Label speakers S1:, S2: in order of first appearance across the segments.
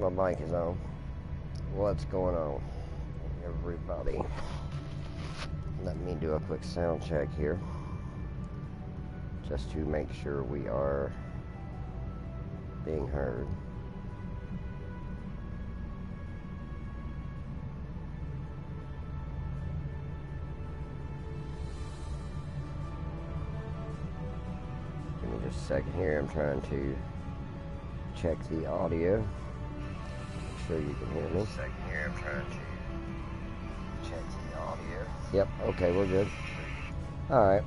S1: My mic is on. What's going on, everybody? Let me do a quick sound check here, just to make sure we are being heard. Give me just a second here. I'm trying to check the audio. Make sure you can hear me. Second here. I'm trying to check the audio. Yep. Okay, we're good. All right.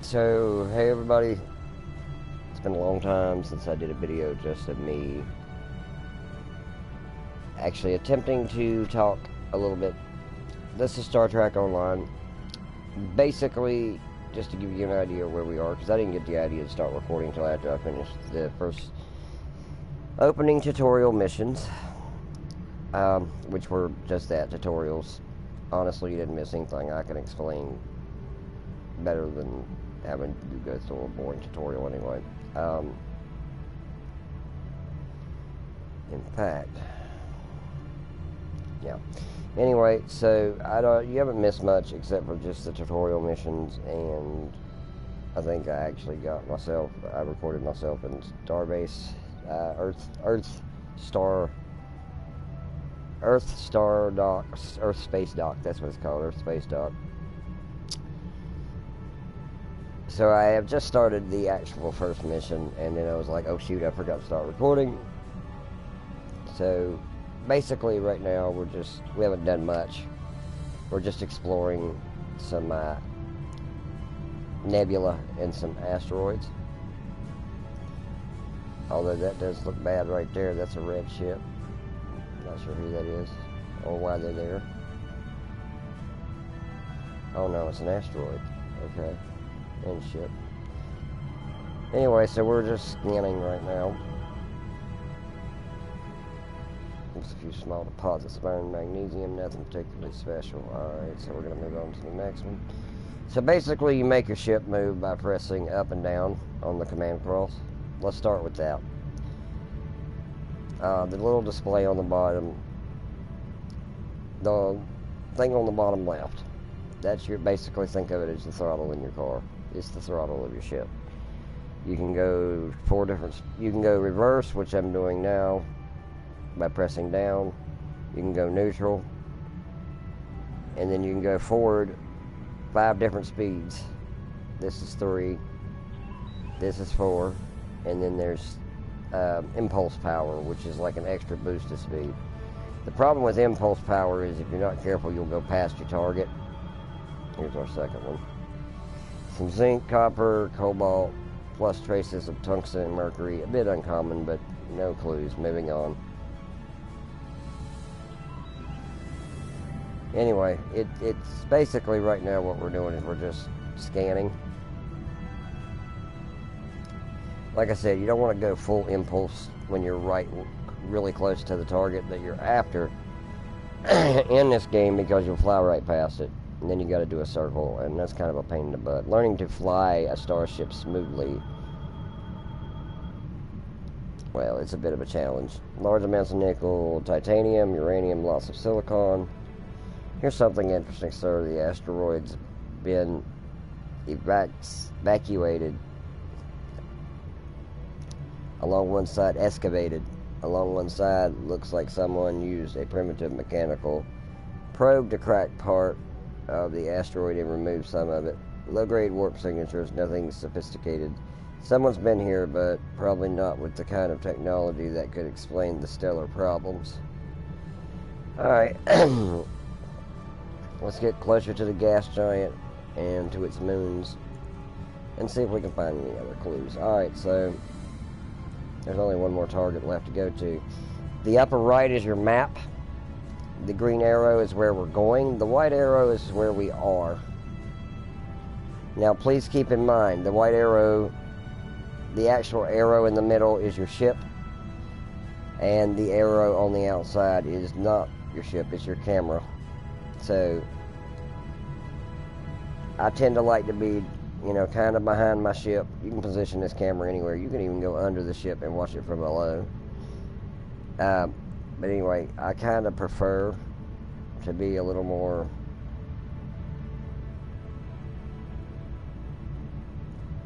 S1: So, hey everybody. It's been a long time since I did a video just of me actually attempting to talk a little bit. This is Star Trek Online. Basically, just to give you an idea of where we are, because I didn't get the idea to start recording until after I finished the first opening tutorial missions, which were just that, tutorials. Honestly, you didn't miss anything I can explain better than having you go through a boring tutorial anyway. In fact, yeah. Anyway, so you haven't missed much except for just the tutorial missions, and I think I actually I recorded myself in Starbase, Earth Space Dock, that's what it's called, Earth Space Dock. So I have just started the actual first mission, and then I was like, oh shoot, I forgot to start recording. So basically right now we haven't done much. We're just exploring some nebula and some asteroids. Although that does look bad right there. That's a red ship. Not sure who that is or why they're there. Oh no, it's an asteroid. Okay. And ship. Anyway, so we're just scanning right now. There's a few small deposits of iron and magnesium, nothing particularly special. Alright, so we're going to move on to the next one. So basically, you make your ship move by pressing up and down on the command cross. Let's start with that. The little display on the bottom, the thing on the bottom left, that's basically think of it as the throttle in your car. It's the throttle of your ship. You can go you can go reverse, which I'm doing now by pressing down. You can go neutral, and then you can go forward 5 different speeds. This is 3, this is 4, and then there's impulse power, which is like an extra boost of speed. The problem with impulse power is if you're not careful, you'll go past your target. Here's our second one. Some zinc, copper, cobalt, plus traces of tungsten and mercury. A bit uncommon, but no clues. Moving on. Anyway, it's basically right now what we're doing is we're just scanning. Like I said, you don't want to go full impulse when you're really close to the target that you're after in this game, because you'll fly right past it. And then you got to do a circle, and that's kind of a pain in the butt. Learning to fly a starship smoothly, well, it's a bit of a challenge. Large amounts of nickel, titanium, uranium, lots of silicon. Here's something interesting, sir. The asteroid's been evacuated along one side, excavated along one side. Looks like someone used a primitive mechanical probe to crack part of the asteroid and remove some of it. Low-grade warp signatures, nothing sophisticated. Someone's been here, but probably not with the kind of technology that could explain the stellar problems. Alright. Let's get closer to the gas giant and to its moons and see if we can find any other clues. Alright, so there's only one more target left to go to. The upper right is your map. The green arrow is where we're going. The white arrow is where we are. Now, please keep in mind, the white arrow, the actual arrow in the middle is your ship, and the arrow on the outside is not your ship, it's your camera. So, I tend to like to be, kind of behind my ship. You can position this camera anywhere. You can even go under the ship and watch it from below. But anyway, I kind of prefer to be a little more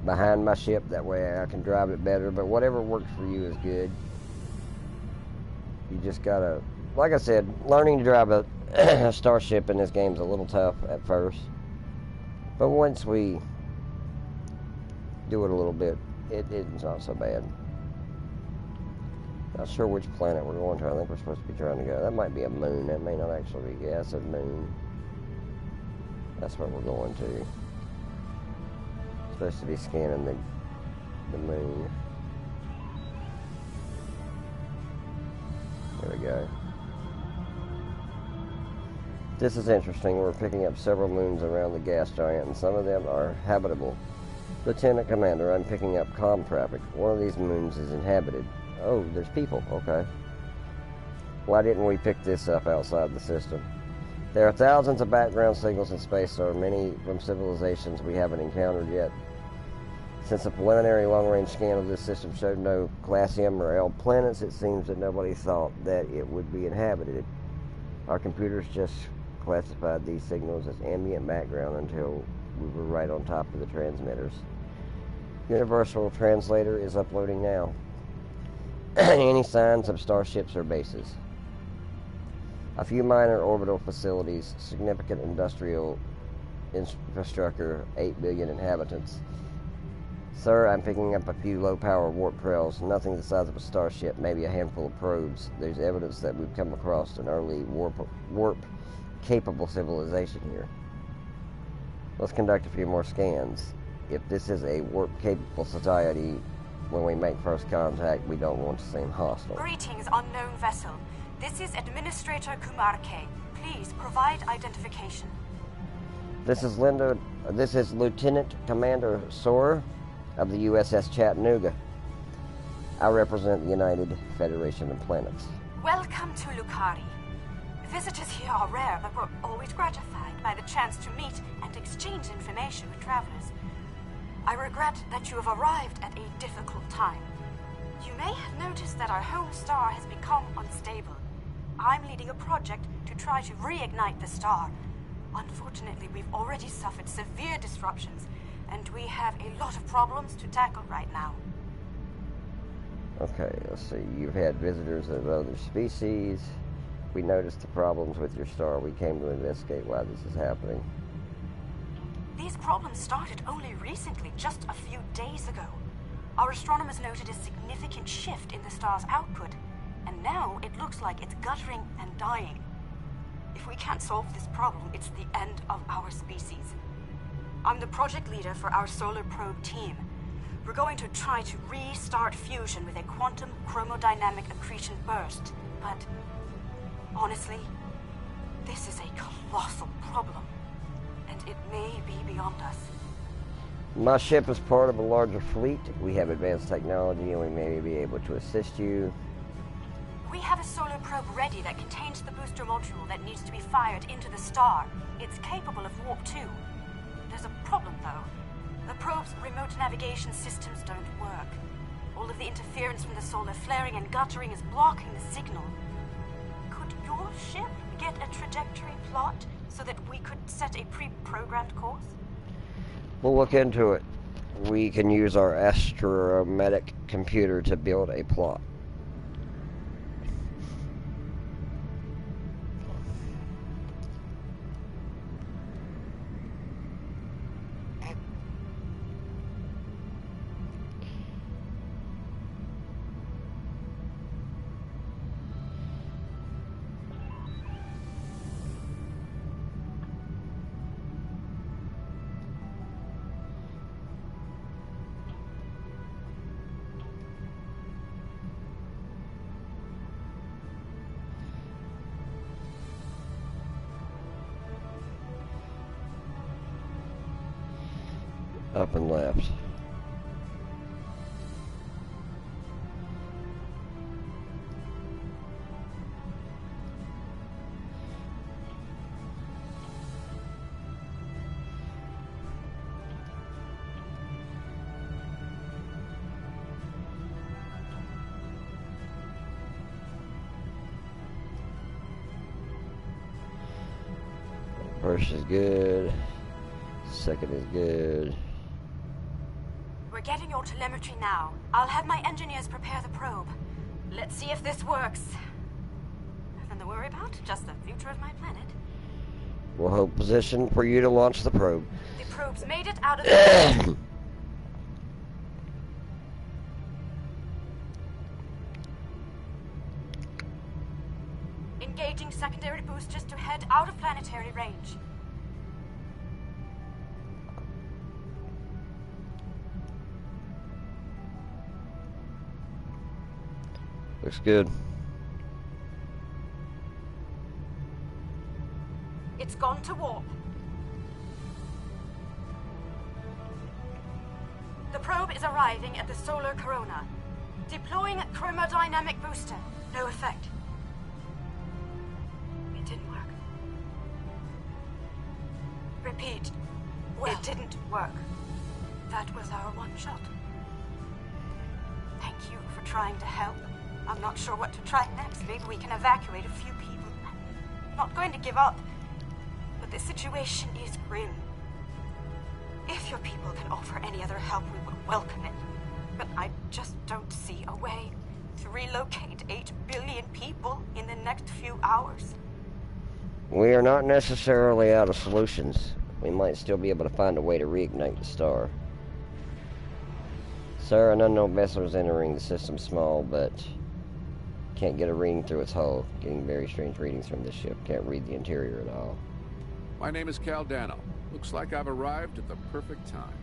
S1: behind my ship. That way I can drive it better. But whatever works for you is good. You just gotta, like I said, learning to drive a starship in this game's a little tough at first. But once we do it a little bit, it's not so bad. Not sure which planet we're going to. I think we're supposed to be trying to go. That might be a moon. That may not actually be. Yeah, it's a moon. That's what we're going to. Supposed to be scanning the moon. There we go. This is interesting. We're picking up several moons around the gas giant, and some of them are habitable. Lieutenant Commander, I'm picking up comm traffic. One of these moons is inhabited. Oh, there's people. Okay. Why didn't we pick this up outside the system? There are thousands of background signals in space, so many from civilizations we haven't encountered yet. Since a preliminary long-range scan of this system showed no Class M or L planets, it seems that nobody thought that it would be inhabited. Our computers just classified these signals as ambient background until we were right on top of the transmitters. Universal Translator is uploading now. Any signs of starships or bases? A few minor orbital facilities, significant industrial infrastructure, 8 billion inhabitants. Sir, I'm picking up a few low-power warp trails, nothing the size of a starship, maybe a handful of probes. There's evidence that we've come across an early warp-capable civilization here. Let's conduct a few more scans. If this is a warp-capable society, when we make first contact, we don't want to seem hostile.
S2: Greetings, unknown vessel. This is Administrator Kumar K. Please provide identification.
S1: This is Lieutenant Commander Sorer of the USS Chattanooga. I represent the United Federation of Planets.
S2: Welcome to Lukari. Visitors here are rare, but we're always gratified by the chance to meet and exchange information with travelers. I regret that you have arrived at a difficult time. You may have noticed that our home star has become unstable. I'm leading a project to try to reignite the star. Unfortunately, we've already suffered severe disruptions, and we have a lot of problems to tackle right now.
S1: Okay, let's see. You've had visitors of other species. We noticed the problems with your star. We came to investigate why this is happening.
S2: These problems started only recently, just a few days ago. Our astronomers noted a significant shift in the star's output, and now it looks like it's guttering and dying. If we can't solve this problem, it's the end of our species. I'm the project leader for our solar probe team. We're going to try to restart fusion with a quantum chromodynamic accretion burst, but honestly, this is a colossal problem. And it may be beyond us.
S1: My ship is part of a larger fleet. We have advanced technology and we may be able to assist you.
S2: We have a solar probe ready that contains the booster module that needs to be fired into the star. It's capable of warp 2. There's a problem though. The probe's remote navigation systems don't work. All of the interference from the solar flaring and guttering is blocking the signal. Could your ship get a trajectory plot so that we could set a pre-programmed course?
S1: We'll look into it. We can use our astrometric computer to build a plot. Up and left. First is good. Second is good.
S2: We're getting your telemetry now. I'll have my engineers prepare the probe. Let's see if this works. Nothing to worry about, just the future of my planet.
S1: We'll hold position for you to launch the probe.
S2: The probe's made it out of the... Engaging secondary boosters to head out of planetary range.
S1: Looks good.
S2: It's gone to warp. The probe is arriving at the solar corona. Deploying chromodynamic booster. No effect. It didn't work. Repeat. Well, it didn't work. That was our one shot. Thank you for trying to help. I'm not sure what to try next. Maybe we can evacuate a few people. I'm not going to give up. But the situation is grim. If your people can offer any other help, we would welcome it. But I just don't see a way to relocate 8 billion people in the next few hours.
S1: We are not necessarily out of solutions. We might still be able to find a way to reignite the star. Sir, an unknown vessel is entering the system small, but can't get a reading through its hull. Getting very strange readings from this ship. Can't read the interior at all.
S3: My name is Cal Dano. Looks like I've arrived at the perfect time.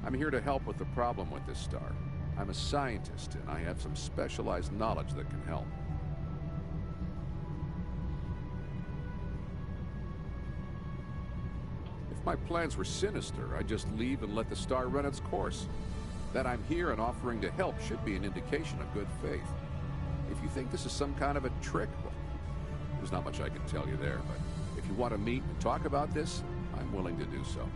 S3: I'm here to help with the problem with this star. I'm a scientist, and I have some specialized knowledge that can help. If my plans were sinister, I'd just leave and let the star run its course. That I'm here and offering to help should be an indication of good faith. If you think this is some kind of a trick, well, there's not much I can tell you there, but if you want to meet and talk about this, I'm willing to do so.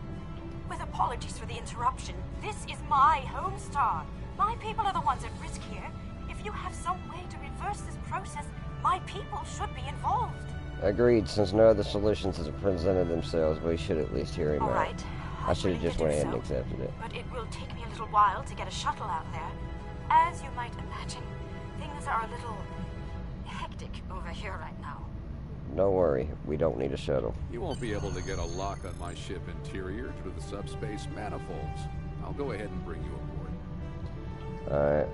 S2: With apologies for the interruption, this is my home star. My people are the ones at risk here. If you have some way to reverse this process, my people should be involved.
S1: Agreed. Since no other solutions have presented themselves, we should at least hear him out.
S2: All right.
S1: I should have just went ahead and accepted it.
S2: But it will take me a little while to get a shuttle out there. As you might imagine, things are a little hectic over here right now.
S1: Don't worry, we don't need a shuttle.
S3: You won't be able to get a lock on my ship interior due to the subspace manifolds. I'll go ahead and bring you aboard.
S1: Alright.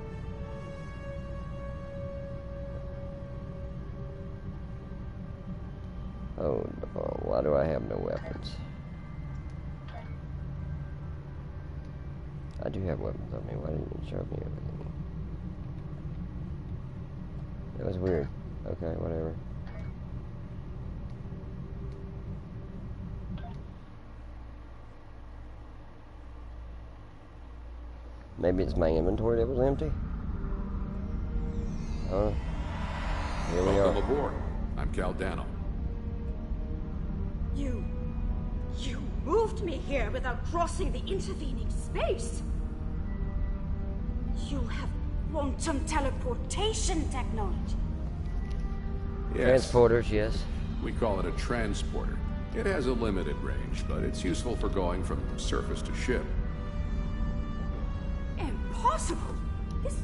S1: Oh, why do I have no weapons? I do have weapons on me. Why didn't you show me everything? That was weird. Okay, whatever. Maybe it's my inventory that was empty? Oh. Here we
S3: Welcome
S1: are.
S3: aboard. I'm Cal Dano.
S2: You moved me here without crossing the intervening space. You have quantum teleportation technology.
S3: Yes.
S1: Transporters, yes.
S3: We call it a transporter. It has a limited range, but it's useful for going from surface to ship.
S2: Impossible!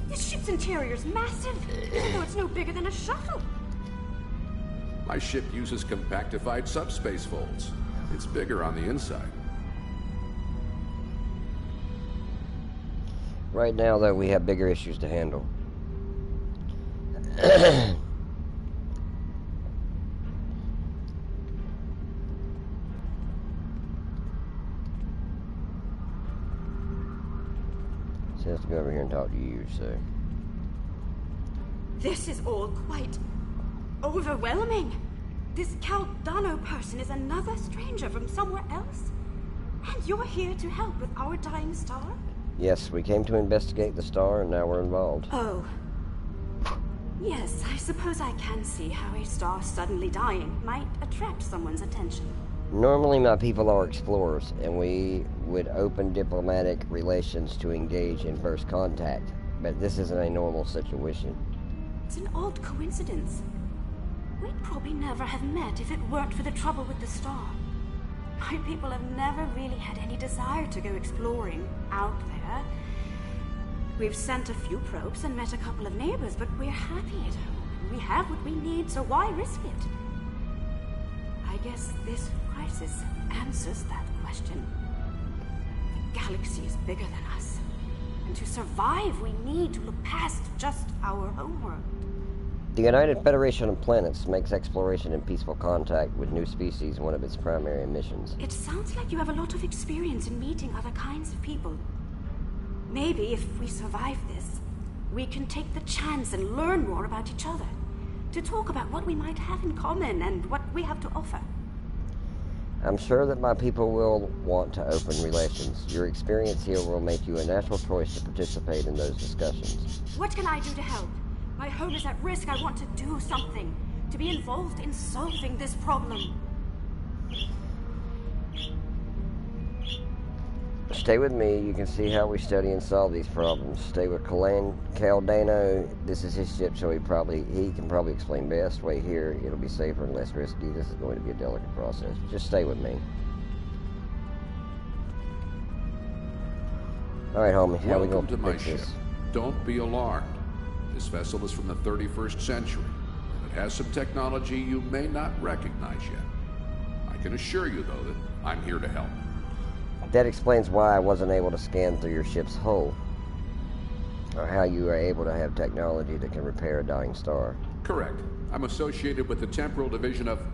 S2: This ship's interior is massive, even though it's no bigger than a shuttle.
S3: My ship uses compactified subspace folds. It's bigger on the inside.
S1: Right now, though, we have bigger issues to handle. She has to go over here and talk to you, so.
S2: This is all quite overwhelming. This Cal Dano person is another stranger from somewhere else. And you're here to help with our dying star?
S1: Yes, we came to investigate the star, and now we're involved.
S2: Oh. Yes, I suppose I can see how a star suddenly dying might attract someone's attention.
S1: Normally, my people are explorers, and we would open diplomatic relations to engage in first contact. But this isn't a normal situation.
S2: It's an odd coincidence. We'd probably never have met if it weren't for the trouble with the star. My people have never really had any desire to go exploring out there. We've sent a few probes and met a couple of neighbors, but we're happy at home. We have what we need, so why risk it? I guess this crisis answers that question. The galaxy is bigger than us. And to survive, we need to look past just our homeworld.
S1: The United Federation of Planets makes exploration and peaceful contact with new species one of its primary missions.
S2: It sounds like you have a lot of experience in meeting other kinds of people. Maybe if we survive this, we can take the chance and learn more about each other. To talk about what we might have in common and what we have to offer.
S1: I'm sure that my people will want to open relations. Your experience here will make you a natural choice to participate in those discussions.
S2: What can I do to help? My home is at risk. I want to do something. To be involved in solving this problem.
S1: Stay with me. You can see how we study and solve these problems. Stay with Caldano. This is his ship, so he can probably explain best. Wait here. It'll be safer and less risky. This is going to be a delicate process. Just stay with me. Alright, homie. How we going
S3: to
S1: fix this?
S3: Don't be alarmed. This vessel is from the 31st century. It has some technology you may not recognize yet. I can assure you, though, that I'm here to help.
S1: That explains why I wasn't able to scan through your ship's hull. Or how you are able to have technology that can repair a dying star.
S3: Correct. I'm associated with the temporal division of...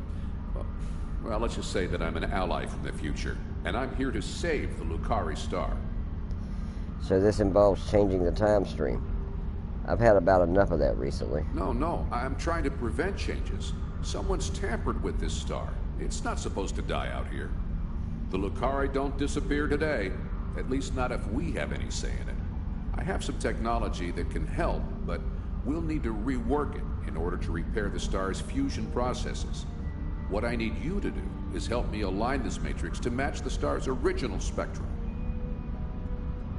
S3: Well, let's just say that I'm an ally from the future. And I'm here to save the Lukari star.
S1: So this involves changing the time stream. I've had about enough of that recently.
S3: No. I'm trying to prevent changes. Someone's tampered with this star. It's not supposed to die out here. The Lukari don't disappear today. At least not if we have any say in it. I have some technology that can help, but we'll need to rework it in order to repair the star's fusion processes. What I need you to do is help me align this matrix to match the star's original spectrum.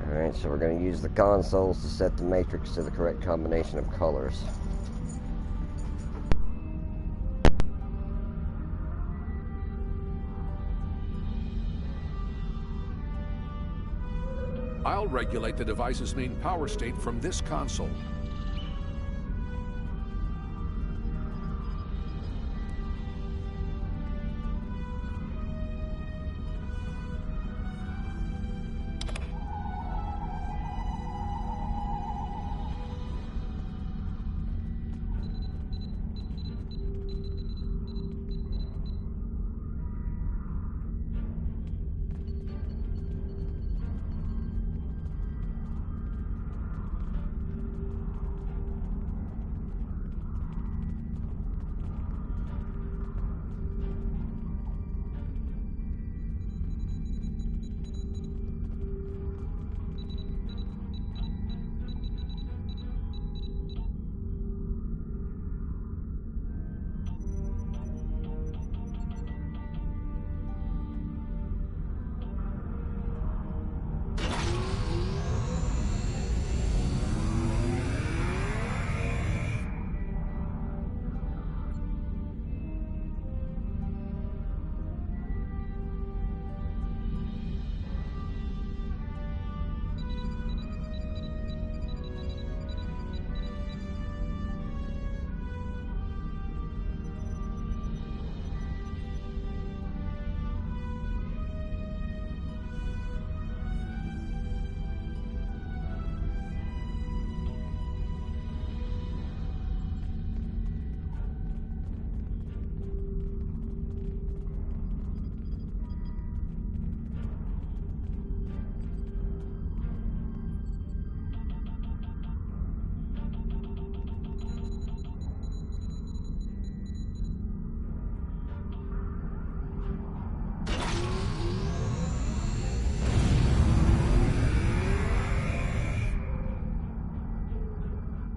S1: Alright, so we're going to use the consoles to set the matrix to the correct combination of colors.
S3: I'll regulate the device's main power state from this console.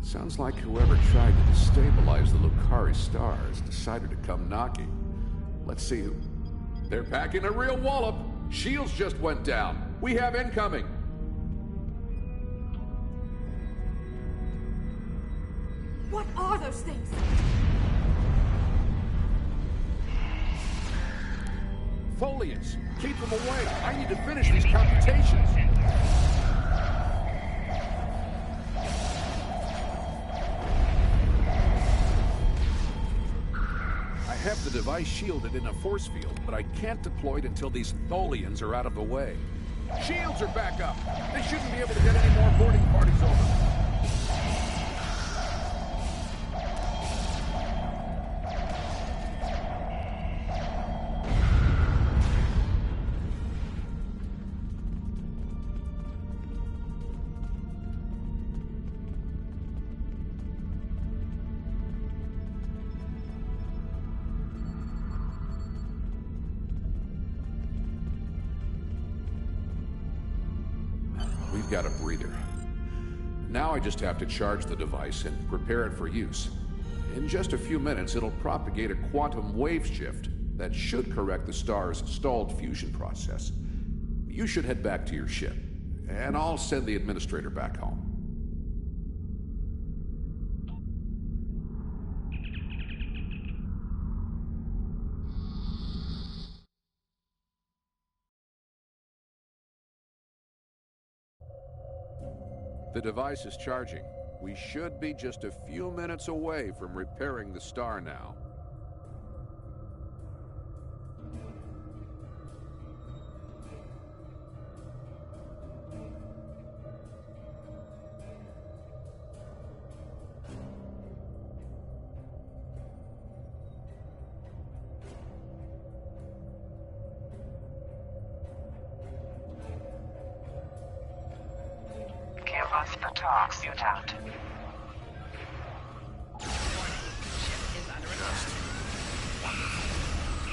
S3: Sounds like whoever tried to destabilize the Lukari star has decided to come knocking. Let's see who... They're packing a real wallop! Shields just went down! We have incoming!
S2: What are those things?
S3: Tholians! Keep them away! I need to finish these computations! I have the device shielded in a force field, but I can't deploy it until these Tholians are out of the way. Shields are back up! They shouldn't be able to get any more boarding parties over. We've got a breather. Now I just have to charge the device and prepare it for use. In just a few minutes, it'll propagate a quantum wave shift that should correct the star's stalled fusion process. You should head back to your ship, and I'll send the administrator back home. The device is charging. We should be just a few minutes away from repairing the star now.
S4: Give us the talks, mutant.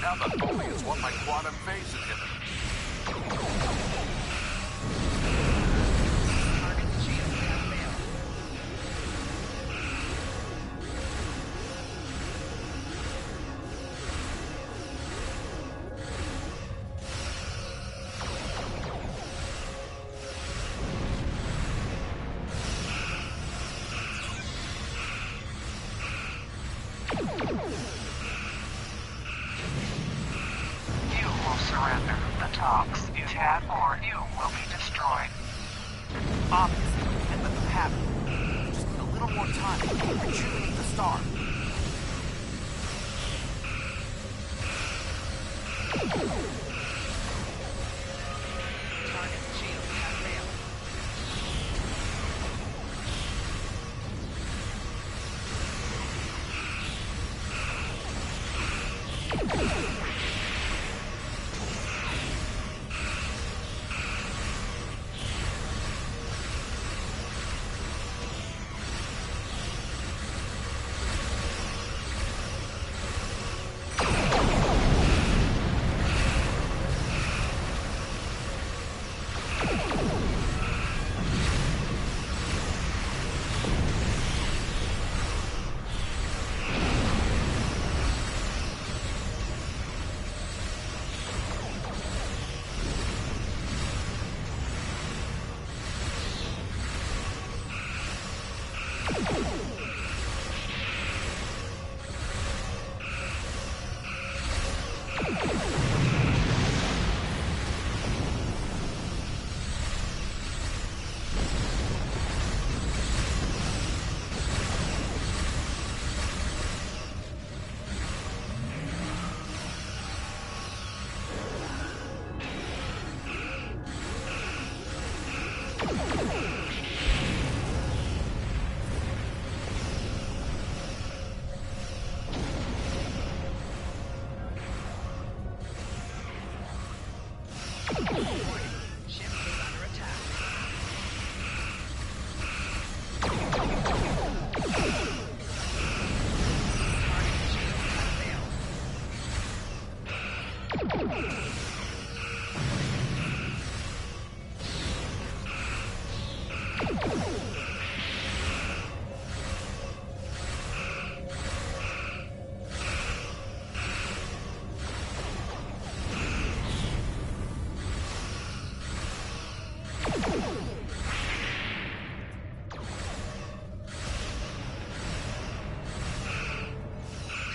S3: Now the Tholians want my quantum phase inhibitor.
S4: You will surrender the talks, mutant, or you will be destroyed.
S5: Obviously, we can't let them have it. We just need a little more time to rejuvenate the star. Target shield has failed.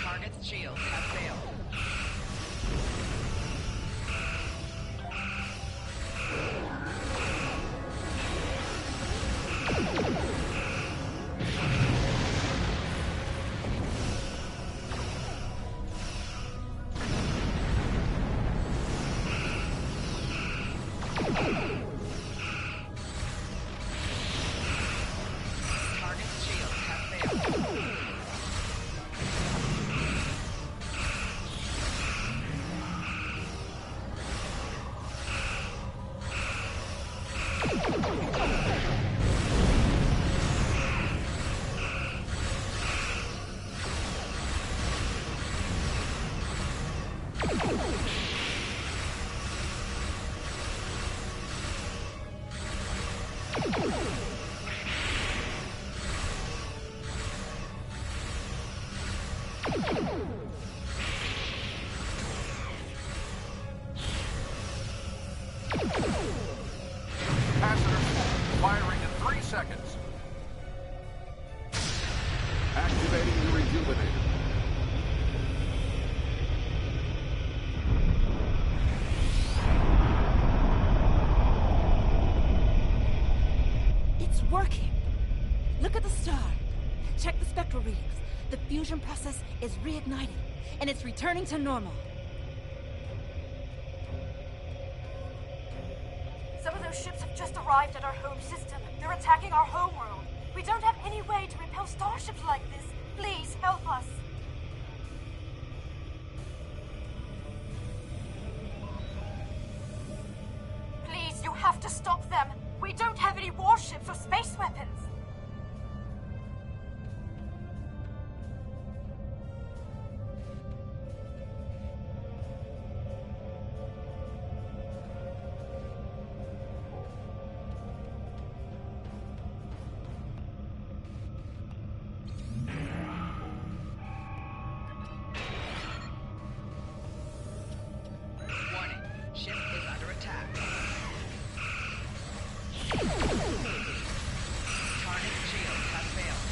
S5: Target's shields have failed.
S3: Capacitor full. Firing in 3 seconds. Activating the rejuvenator.
S2: It's working. Look at the star. Check the spectral readings. The fusion process is reigniting, and it's returning to normal. Some of those ships have just arrived at our home system. They're attacking our homeworld. We don't have any way to repel starships like this. Please, help us. Please, you have to stop them. We don't have any warships or space weapons.
S4: Warning. Ship is under attack. Target shield has failed.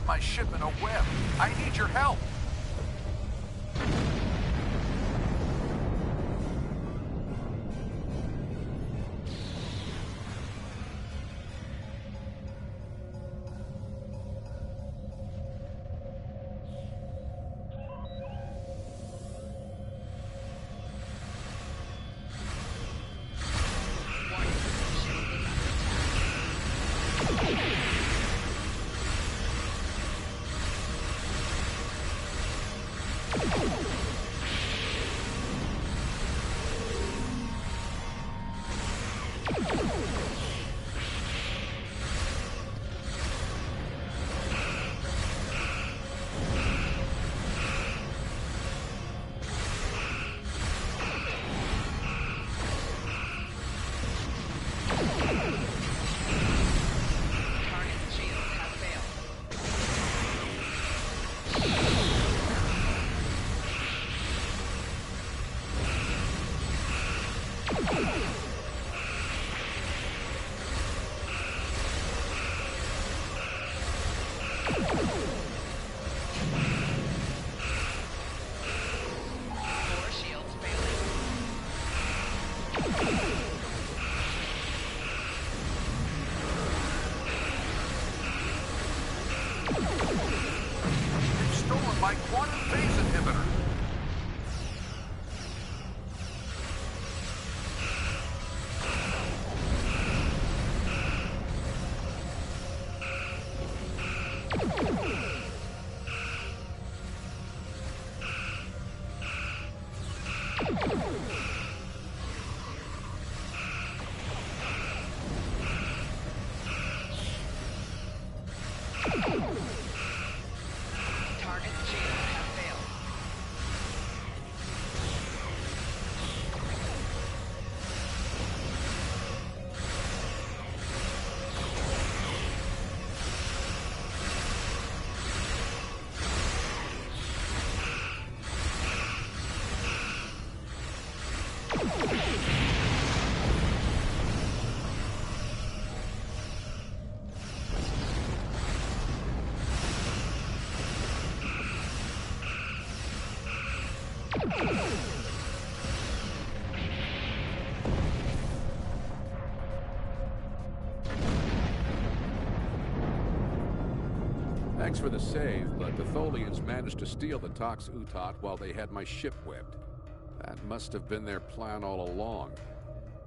S3: my ship in a web. I need your help. Thanks for the save, but the Tholians managed to steal the Tox Utot while they had my ship webbed. That must have been their plan all along.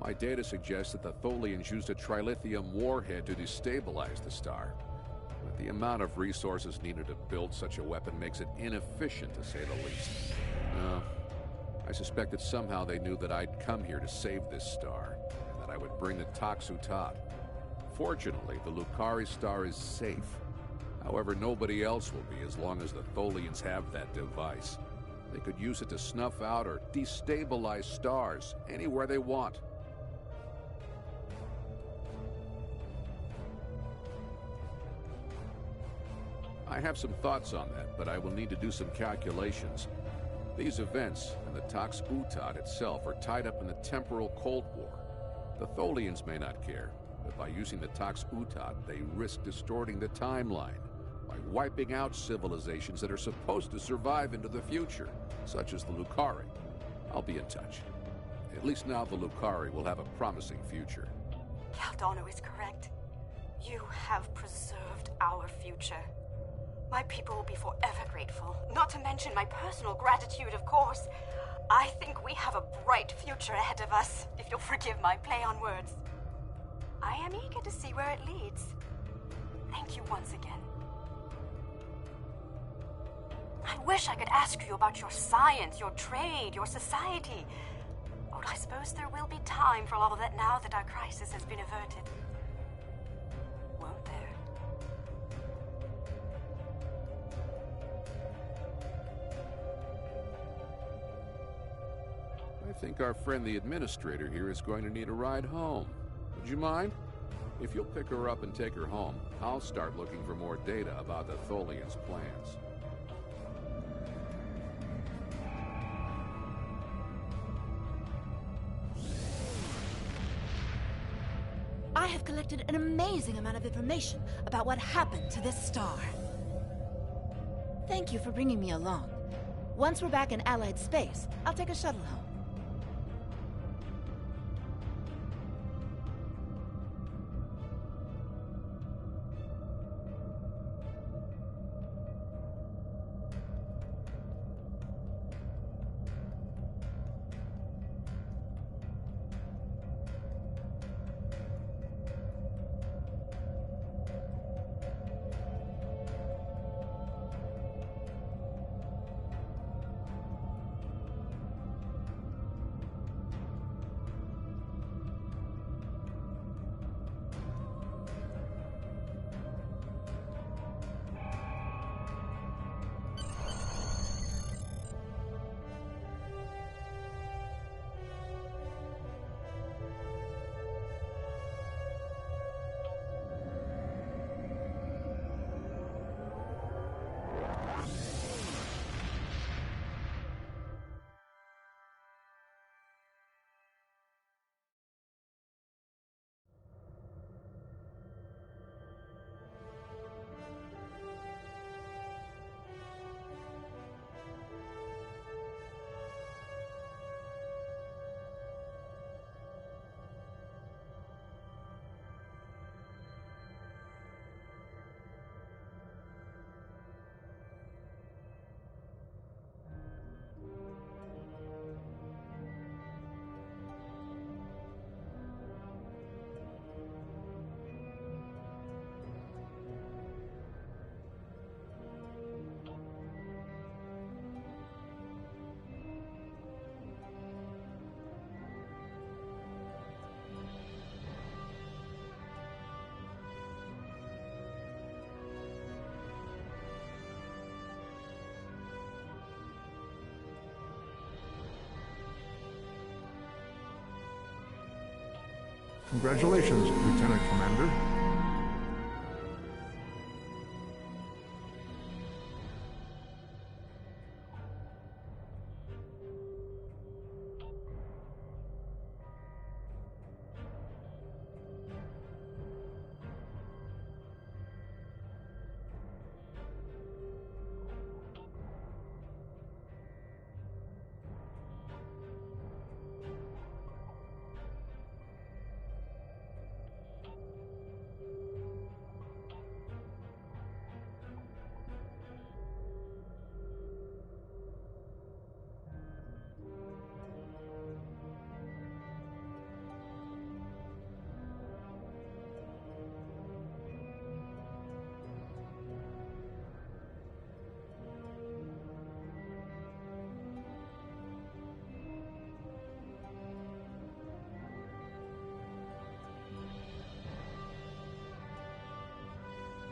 S3: My data suggests that the Tholians used a trilithium warhead to destabilize the star. But the amount of resources needed to build such a weapon makes it inefficient, to say the least. I suspect that somehow they knew that I'd come here to save this star, and that I would bring the Tox Utot. Fortunately, the Lukari star is safe. However, nobody else will be as long as the Tholians have that device. They could use it to snuff out or destabilize stars anywhere they want. I have some thoughts on that, but I will need to do some calculations. These events and the Tox Utot itself are tied up in the temporal Cold War. The Tholians may not care, but by using the Tox Utot, they risk distorting the timeline by wiping out civilizations that are supposed to survive into the future, such as the Lukari. I'll be in touch. At least now the Lukari will have a promising future.
S2: Caldano is correct. You have preserved our future. My people will be forever grateful, not to mention my personal gratitude, of course. I think we have a bright future ahead of us, if you'll forgive my play on words. I am eager to see where it leads. Thank you once again. I wish I could ask you about your science, your trade, your society. But I suppose there will be time for all of that now that our crisis has been averted. Won't there?
S3: I think our friend the administrator here is going to need a ride home. Would you mind? If you'll pick her up and take her home, I'll start looking for more data about the Tholians' plans.
S6: I have collected an amazing amount of information about what happened to this star. Thank you for bringing me along. Once we're back in Allied space, I'll take a shuttle home.
S7: Congratulations, Lieutenant Commander.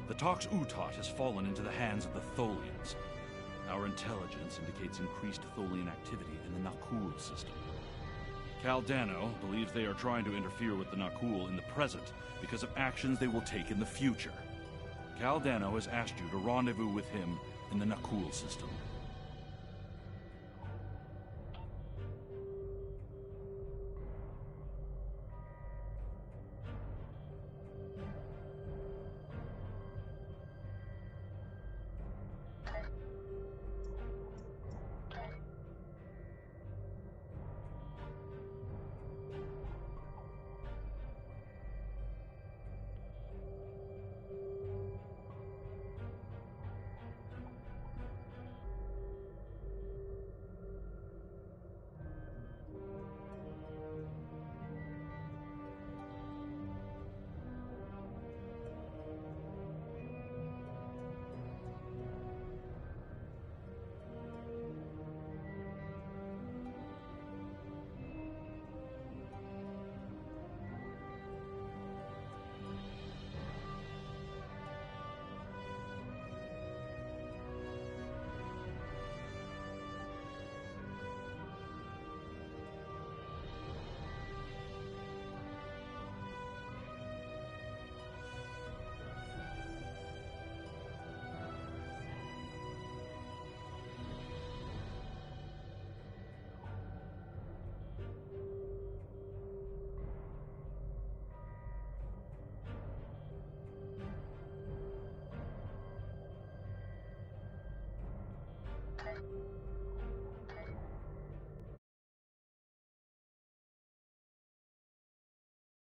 S8: The Tox Utot has fallen into the hands of the Tholians. Our intelligence indicates increased Tholian activity in the Nakul system. Caldano believes they are trying to interfere with the Nakul in the present because of actions they will take in the future. Caldano has asked you to rendezvous with him in the Nakul system.